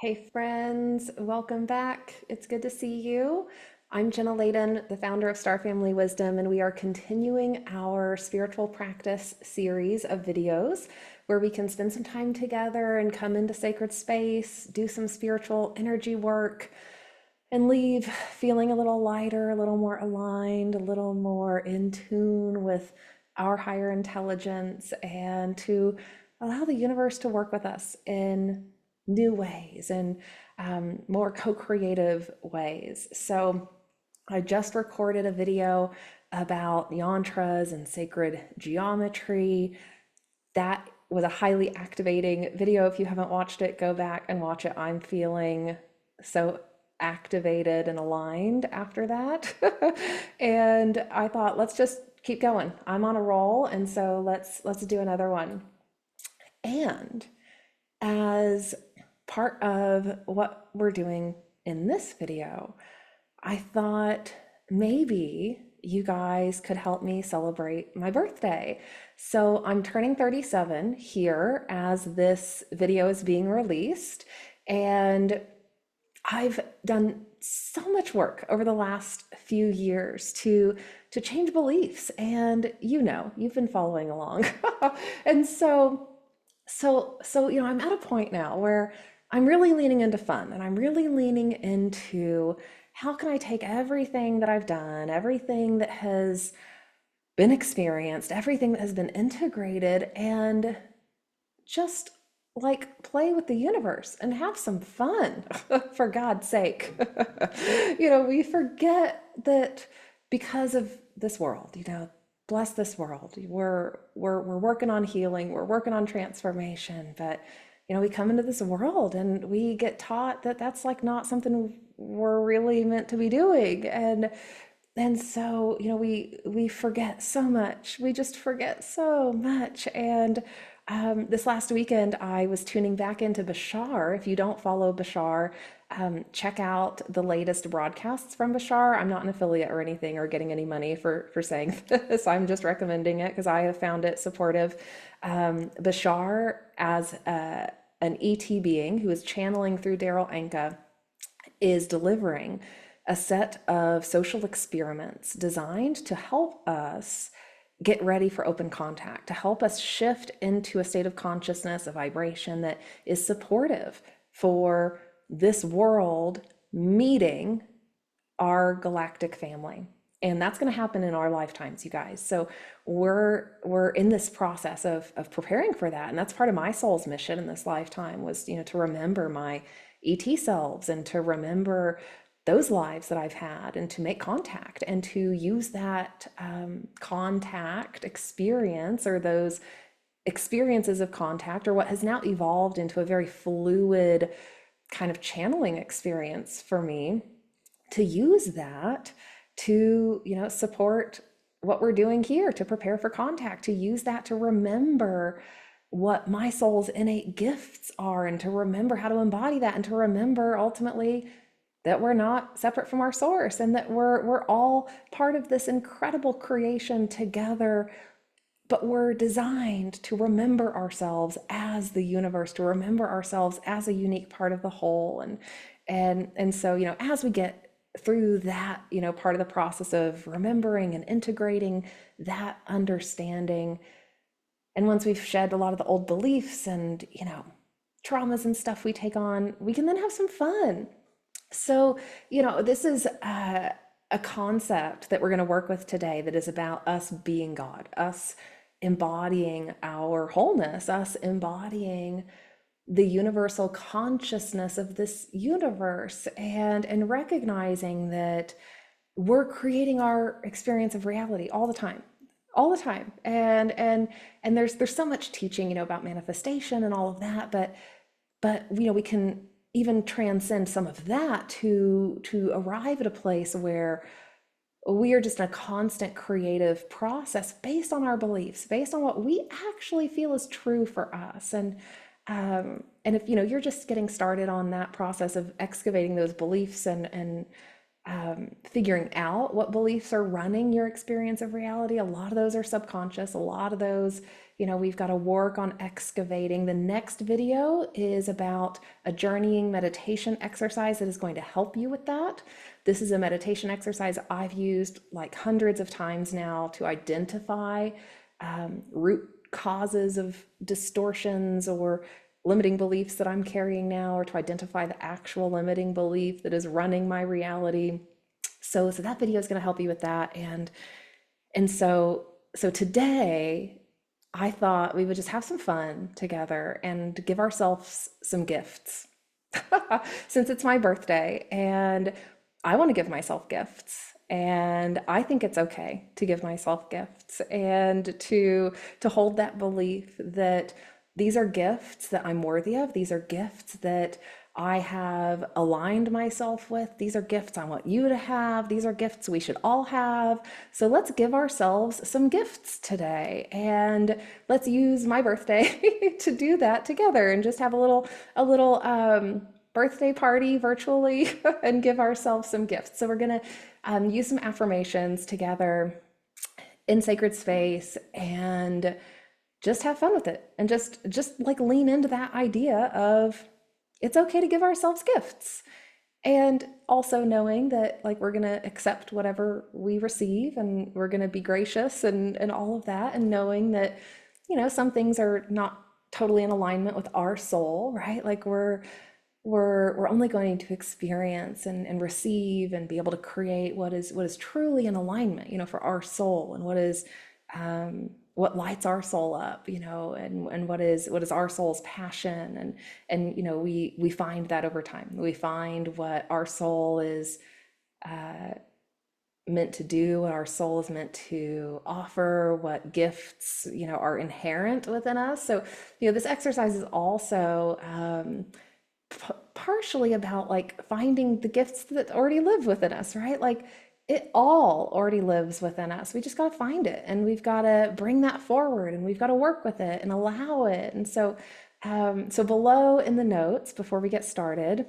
Hey friends, welcome back. It's good to see you. I'm Jenna Layden, the founder of Star Family Wisdom, and we are continuing our spiritual practice series of videos where we can spend some time together and come into sacred space, do some spiritual energy work, and leave feeling a little lighter, a little more aligned, a little more in tune with our higher intelligence, and to allow the universe to work with us in new ways and more co-creative ways. So I just recorded a video about yantras and sacred geometry. That was a highly activating video. If you haven't watched it, go back and watch it. I'm feeling so activated and aligned after that. And I thought, let's just keep going. I'm on a roll, and so let's do another one. And as part of what we're doing in this video, I thought maybe you guys could help me celebrate my birthday. So I'm turning 37 here as this video is being released, and I've done so much work over the last few years to change beliefs, and you've been following along. And so I'm at a point now where I'm really leaning into fun, and I'm really leaning into how can I take everything that I've done, everything that has been experienced, everything that has been integrated, and just like play with the universe and have some fun, for God's sake. We forget that because of this world, bless this world. We're working on healing, we're working on transformation, but we come into this world and we get taught that that's like not something we're really meant to be doing. And so, we forget so much. We just forget so much. And this last weekend, I was tuning back into Bashar. If you don't follow Bashar, check out the latest broadcasts from Bashar. I'm not an affiliate or anything or getting any money for saying this. I'm just recommending it because I have found it supportive. Bashar, as an ET being who is channeling through Daryl Anka, is delivering a set of social experiments designed to help us get ready for open contact, to help us shift into a state of consciousness, a vibration that is supportive for this world meeting our galactic family. And that's going to happen in our lifetimes, you guys. So we're in this process of preparing for that. And that's part of my soul's mission in this lifetime was, to remember my ET selves and to remember those lives that I've had and to make contact and to use that contact experience or those experiences of contact or what has now evolved into a very fluid kind of channeling experience for me, to use that to support what we're doing here, to prepare for contact, to use that to remember what my soul's innate gifts are and to remember how to embody that and to remember ultimately that we're not separate from our source and that we're all part of this incredible creation together, but we're designed to remember ourselves as the universe, to remember ourselves as a unique part of the whole. And so, as we get through that, part of the process of remembering and integrating that understanding, and once we've shed a lot of the old beliefs and, traumas and stuff we take on, we can then have some fun. So, this is a concept that we're going to work with today that is about us being God, us embodying our wholeness, us embodying the universal consciousness of this universe, and recognizing that we're creating our experience of reality all the time. And there's so much teaching, about manifestation and all of that, but we can even transcend some of that to arrive at a place where we are just in a constant creative process based on our beliefs, based on what we actually feel is true for us. And if you're just getting started on that process of excavating those beliefs and figuring out what beliefs are running your experience of reality. A lot of those are subconscious. A lot of those, we've got to work on excavating. The next video is about a journeying meditation exercise that is going to help you with that. This is a meditation exercise I've used like hundreds of times now to identify root causes of distortions or limiting beliefs that I'm carrying now, or to identify the actual limiting belief that is running my reality. So that video is going to help you with that. And so today I thought we would just have some fun together and give ourselves some gifts. Since it's my birthday and I want to give myself gifts, and I think it's okay to give myself gifts and to hold that belief that these are gifts that I'm worthy of. These are gifts that I have aligned myself with. These are gifts I want you to have. These are gifts we should all have. So let's give ourselves some gifts today, and let's use my birthday to do that together and just have a little birthday party virtually and give ourselves some gifts. So we're going to use some affirmations together in sacred space and just have fun with it, and just like lean into that idea of it's okay to give ourselves gifts, and also knowing that like we're going to accept whatever we receive, and we're going to be gracious and all of that, and knowing that some things are not totally in alignment with our soul, right? Like we're only going to experience and receive and be able to create what is truly in alignment, for our soul, and what lights our soul up, and what is our soul's passion, and we find that over time. We find what our soul is meant to do, what our soul is meant to offer, what gifts are inherent within us. So this exercise is also partially about like finding the gifts that already live within us, right? Like it all already lives within us. We just got to find it, and we've got to bring that forward, and we've got to work with it and allow it. And so below in the notes, before we get started,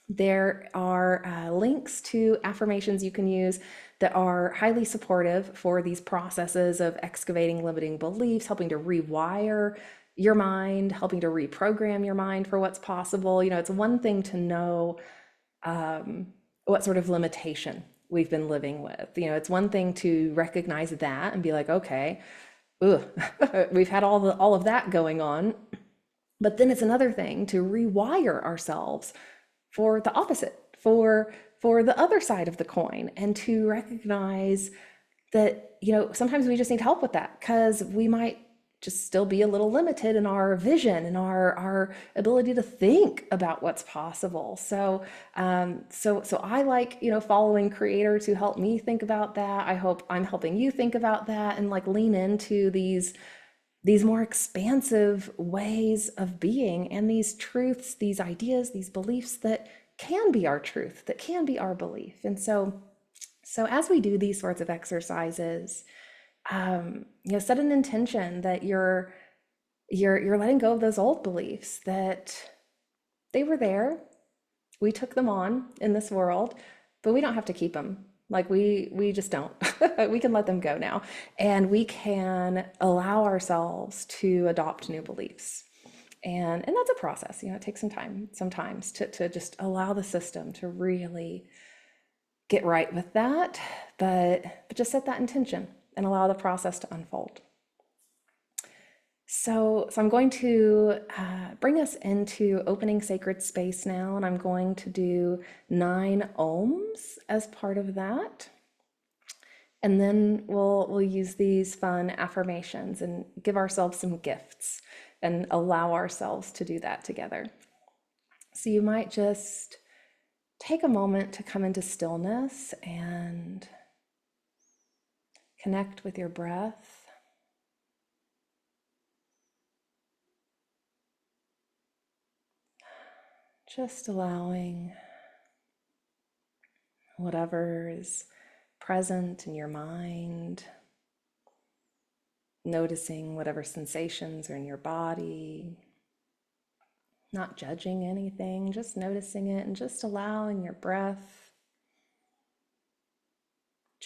there are links to affirmations you can use that are highly supportive for these processes of excavating limiting beliefs, helping to rewire your mind, helping to reprogram your mind for what's possible. It's one thing to know what sort of limitation we've been living with. It's one thing to recognize that and be like, okay, ugh, we've had all of that going on. But then it's another thing to rewire ourselves for the opposite, for the other side of the coin, and to recognize that sometimes we just need help with that, because we might just still be a little limited in our vision and our ability to think about what's possible. So I like following creators who help me think about that. I hope I'm helping you think about that, and like lean into these more expansive ways of being, and these truths, these ideas, these beliefs that can be our truth, that can be our belief. And so as we do these sorts of exercises, set an intention that you're letting go of those old beliefs, that they were there, we took them on in this world, but we don't have to keep them. Like we just don't. We can let them go now, and we can allow ourselves to adopt new beliefs. And that's a process. It takes some time sometimes to just allow the system to really get right with that, but just set that intention and allow the process to unfold. So I'm going to bring us into opening sacred space now, and I'm going to do 9 ohms as part of that. And then we'll use these fun affirmations and give ourselves some gifts and allow ourselves to do that together. So you might just take a moment to come into stillness and connect with your breath. Just allowing whatever is present in your mind, noticing whatever sensations are in your body, not judging anything, just noticing it and just allowing your breath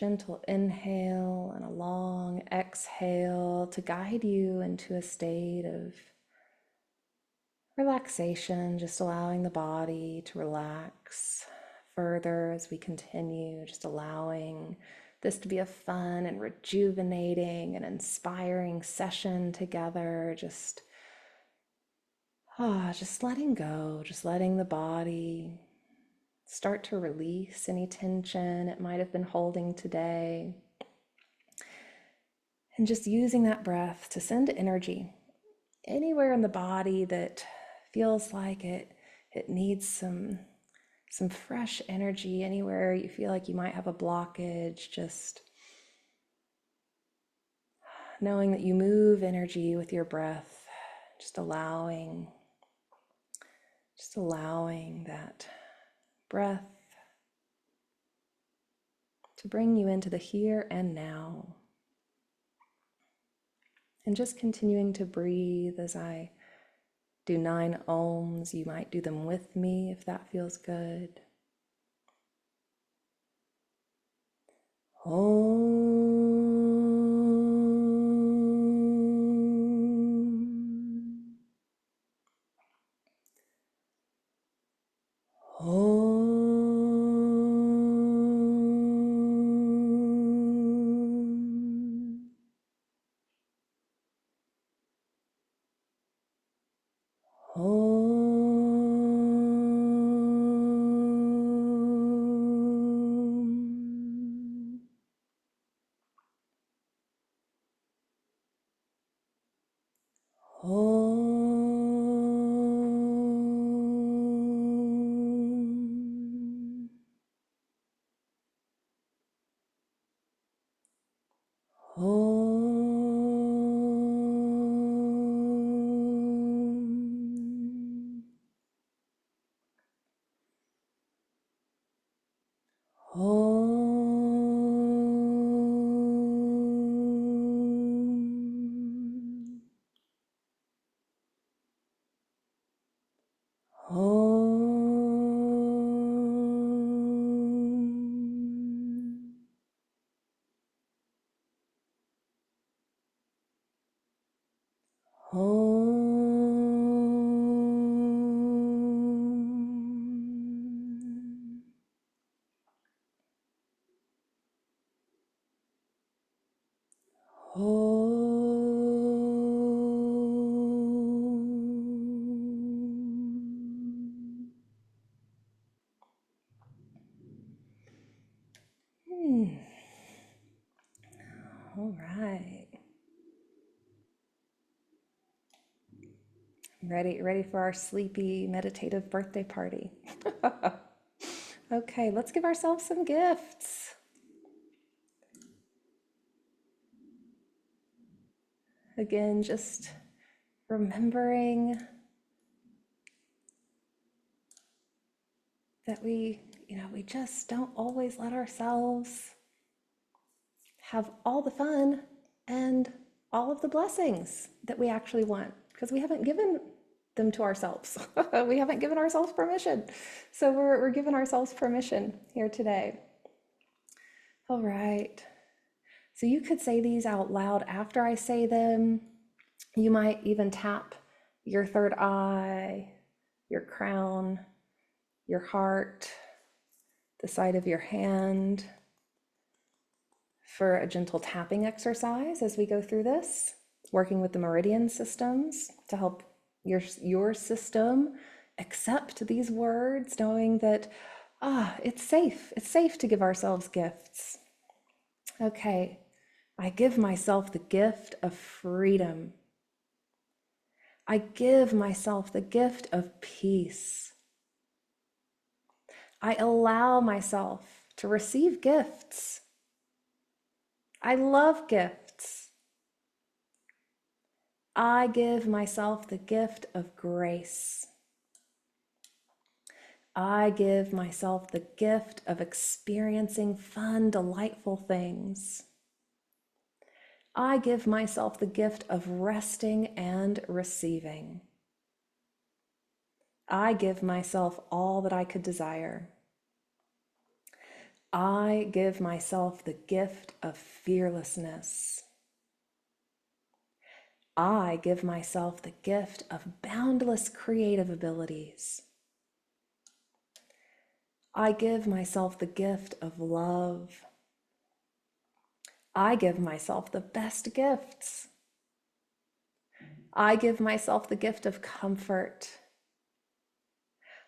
gentle inhale and a long exhale to guide you into a state of relaxation, just allowing the body to relax further as we continue, just allowing this to be a fun and rejuvenating and inspiring session together. Just letting go, just letting the body start to release any tension it might have been holding today. And just using that breath to send energy anywhere in the body that feels like it needs some fresh energy, anywhere you feel like you might have a blockage, just knowing that you move energy with your breath, just allowing that breath to bring you into the here and now. And just continuing to breathe as I do 9 ohms. You might do them with me if that feels good. Om. Om. Om. Om. Om. Om. Om. Om. Om. All right. Ready for our sleepy meditative birthday party. Okay, let's give ourselves some gifts. Again, just remembering that we just don't always let ourselves have all the fun and all of the blessings that we actually want, because we haven't given them to ourselves. We haven't given ourselves permission. So we're giving ourselves permission here today. All right. So you could say these out loud after I say them. You might even tap your third eye, your crown, your heart, the side of your hand for a gentle tapping exercise as we go through this, working with the meridian systems to help your system accept these words, knowing that it's safe to give ourselves gifts. Okay, I give myself the gift of freedom. I give myself the gift of peace. I allow myself to receive gifts. I love gifts. I give myself the gift of grace. I give myself the gift of experiencing fun, delightful things. I give myself the gift of resting and receiving. I give myself all that I could desire. I give myself the gift of fearlessness. I give myself the gift of boundless creative abilities. I give myself the gift of love. I give myself the best gifts. I give myself the gift of comfort.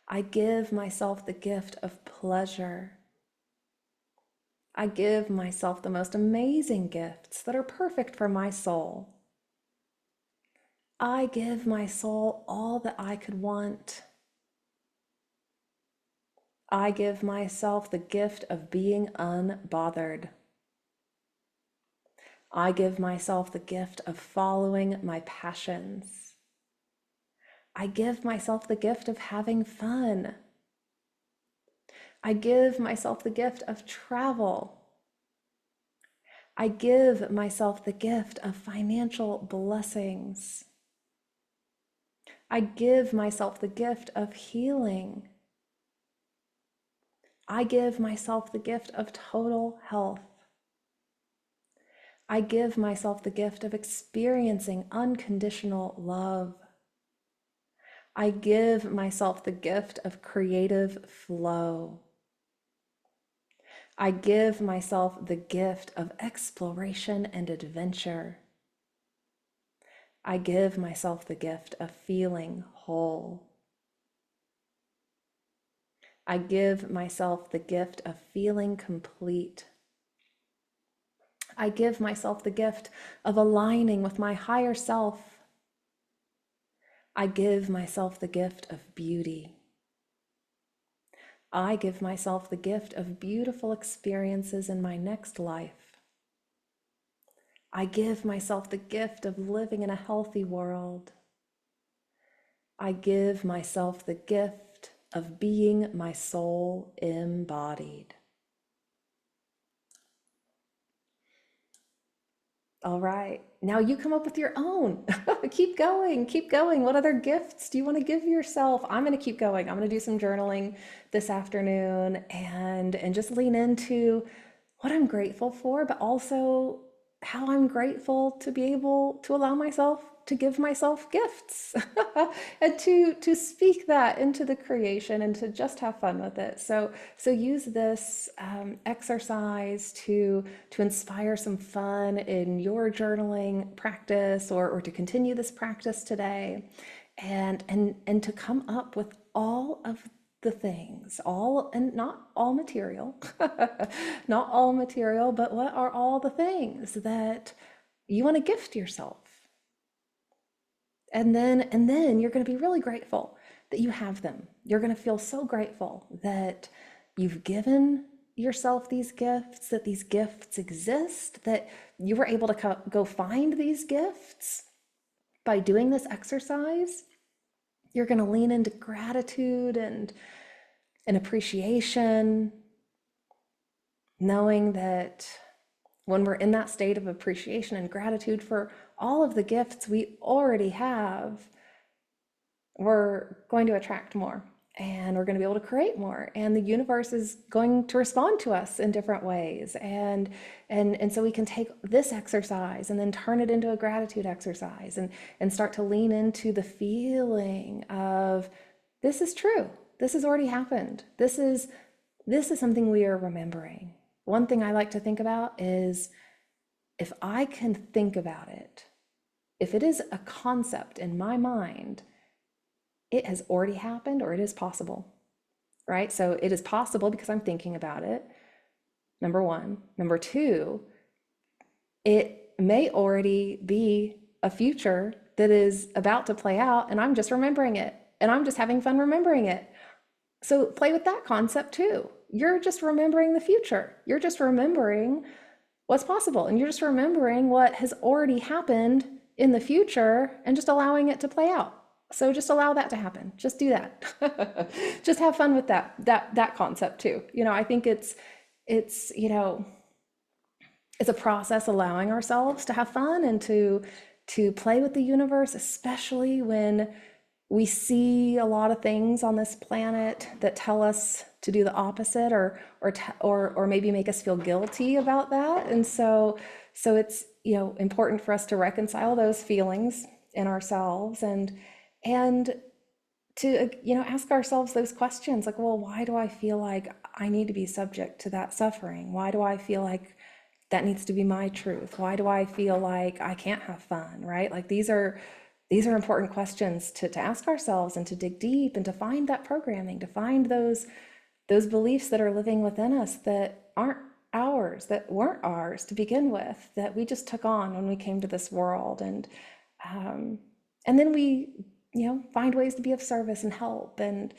I give myself the gift of pleasure. I give myself the most amazing gifts that are perfect for my soul. I give my soul all that I could want. I give myself the gift of being unbothered. I give myself the gift of following my passions. I give myself the gift of having fun. I give myself the gift of travel. I give myself the gift of financial blessings. I give myself the gift of healing. I give myself the gift of total health. I give myself the gift of experiencing unconditional love. I give myself the gift of creative flow. I give myself the gift of exploration and adventure. I give myself the gift of feeling whole. I give myself the gift of feeling complete. I give myself the gift of aligning with my higher self. I give myself the gift of beauty. I give myself the gift of beautiful experiences in my next life. I give myself the gift of living in a healthy world. I give myself the gift of being my soul embodied. All right, now you come up with your own. Keep going, keep going. What other gifts do you want to give yourself? I'm going to keep going. I'm going to do some journaling this afternoon and just lean into what I'm grateful for, but also how I'm grateful to be able to allow myself to give myself gifts and to speak that into the creation and to just have fun with it. So use this exercise to inspire some fun in your journaling practice or to continue this practice today and to come up with all of the things, all and not all material, not all material, but what are all the things that you want to gift yourself? And then you're going to be really grateful that you have them. You're going to feel so grateful that you've given yourself these gifts, that these gifts exist, that you were able to go find these gifts by doing this exercise. You're going to lean into gratitude and appreciation, knowing that when we're in that state of appreciation and gratitude for all of the gifts we already have, we're going to attract more and we're going to be able to create more, and the universe is going to respond to us in different ways, and so we can take this exercise and then turn it into a gratitude exercise and start to lean into the feeling of this is true, this has already happened, this is something we are remembering. One thing I like to think about is if I can think about it, if it is a concept in my mind, it has already happened or it is possible, right? So it is possible because I'm thinking about it, number one. Number two, it may already be a future that is about to play out and I'm just remembering it and I'm just having fun remembering it. So play with that concept too. You're just remembering the future. You're just remembering what's possible and you're just remembering what has already happened in the future and just allowing it to play out. So just allow that to happen. Just do that. Just have fun with that concept too. I think it's it's a process allowing ourselves to have fun and to play with the universe, especially when we see a lot of things on this planet that tell us to do the opposite, or maybe make us feel guilty about that. And so it's, important for us to reconcile those feelings in ourselves, and to, ask ourselves those questions like, well, why do I feel like I need to be subject to that suffering? Why do I feel like that needs to be my truth? Why do I feel like I can't have fun, right? Like these are important questions to ask ourselves, and to dig deep, and to find that programming, to find those beliefs that are living within us that aren't ours, that weren't ours to begin with, that we just took on when we came to this world. And then we, find ways to be of service and help, and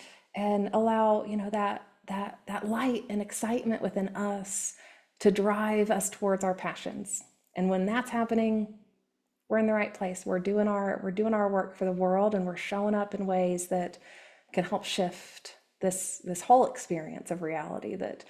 allow, that light and excitement within us to drive us towards our passions. And when that's happening, we're in the right place. We're doing our work for the world, and we're showing up in ways that can help shift this whole experience of reality that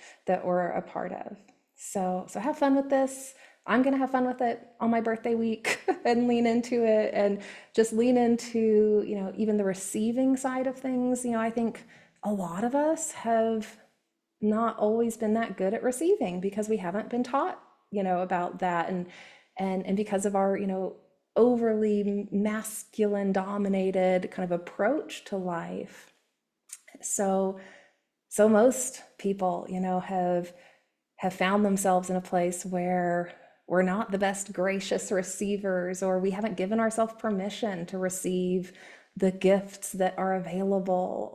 we're a part of. So have fun with this. I'm gonna have fun with it on my birthday week and lean into it, and just lean into, even the receiving side of things. I think a lot of us have not always been that good at receiving, because we haven't been taught, about that, and because of our, overly masculine dominated kind of approach to life. So so most people, have found themselves in a place where we're not the best gracious receivers, or we haven't given ourselves permission to receive the gifts that are available,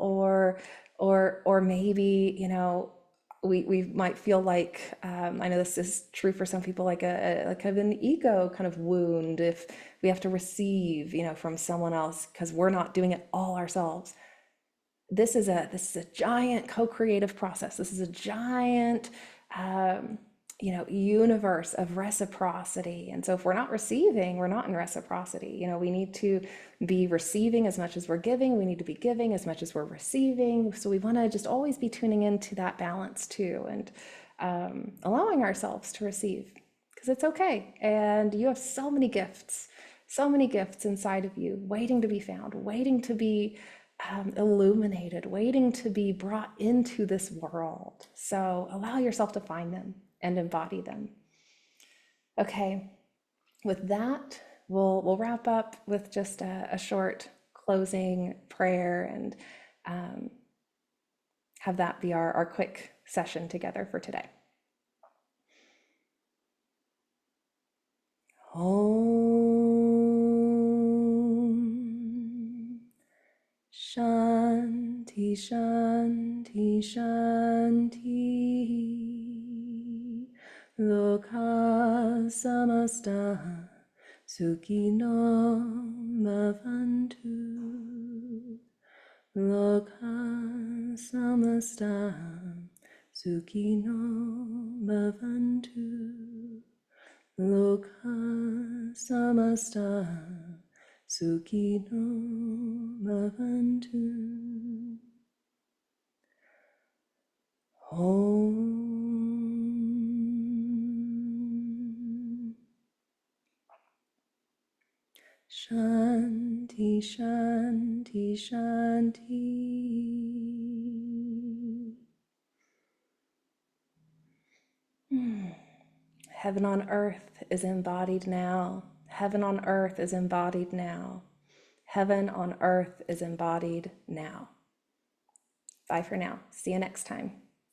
or maybe, we might feel like, I know this is true for some people, like like kind of an ego kind of wound, if we have to receive, from someone else, because we're not doing it all ourselves. This is a giant co-creative process. This is a giant, universe of reciprocity. And so if we're not receiving, we're not in reciprocity. We need to be receiving as much as we're giving. We need to be giving as much as we're receiving. So we want to just always be tuning into that balance too, and allowing ourselves to receive, because it's okay. And you have so many gifts inside of you, waiting to be found, waiting to be illuminated, waiting to be brought into this world. So allow yourself to find them and embody them. Okay, with that, we'll wrap up with just a short closing prayer, and have that be our quick session together for today. Om Shanti, Shanti, Shanti. Loka samasta sukhino bhavantu. Loka samasta sukhino bhavantu. Loka samasta sukhino bhavantu. Om Shanti, Shanti, Shanti. Heaven on earth is embodied now. Heaven on earth is embodied now. Heaven on earth is embodied now. Bye for now. See you next time.